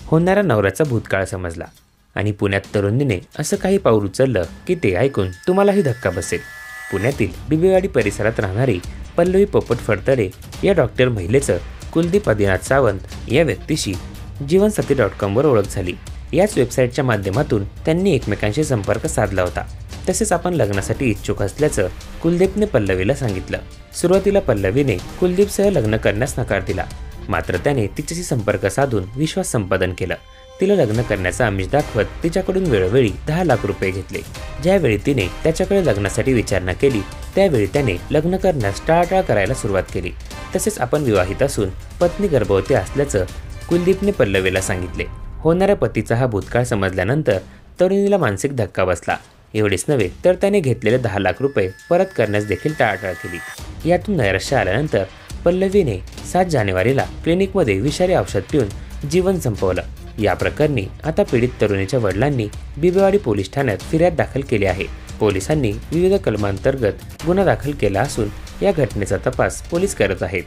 होणारा नवऱ्याचा भूतकाळ समजला आणि पुण्यात तरुणीने असं काही पाऊल उचललं की ते ऐकून तुम्हालाही धक्का बसेल। पुण्यातील बिबेवाडी परिसरात राहणारी पल्लवी पोपट फडतरे या डॉक्टर महिलेचं कुलदीप आदिनाथ सावंत या व्यक्तीशी जीवनसाथी.com वर ओळख झाली। याच वेबसाईटच्या माध्यमातून त्यांनी एकमेकांशी संपर्क साधला होता। तसेच आपण लग्नासाठी इच्छुक असल्याचं कुलदीपने पल्लवीला सांगितलं। सुरुवातीला पल्लवीने कुलदीपसह लग्न करण्यास नकार दिला, मात्र त्याने तिच्याशी संपर्क साधून विश्वास संपादन केलं। तिला लग्न करण्याचा आमिष दाखवत तिच्याकडून वेळोवेळी 10 लाख रुपये घेतले। ज्यावेळी तिने त्याच्याकडे लग्नासाठी विचारणा केली त्यावेळी त्याने लग्न करण्यास टाळाटाळ करायला सुरुवात केली। तसेच आपण विवाहित असून पत्नी गर्भवती असल्याचं कुलदीपने पल्लवीला सांगितले। होणाऱ्या पतीचा हा भूतकाळ समजल्यानंतर तरुणीला मानसिक धक्का बसला। एवढेच नव्हे तर त्याने घेतलेले 10 लाख रुपये परत करण्यास देखील टाळाटाळ केली। यातून नैराश्य आल्यानंतर पल्लवीने 7 जानेवारीला क्लिनिकमध्ये विषारी औषध पिऊन जीवन संपवलं। या प्रकरणी आता पीडित तरुणीच्या वडिलांनी बिबेवाडी पोलीस ठाण्यात फिर्याद दाखल केली आहे। पोलिसांनी विविध कलमांतर्गत गुन्हा दाखल केला असून या घटनेचा तपास पोलीस करत आहेत।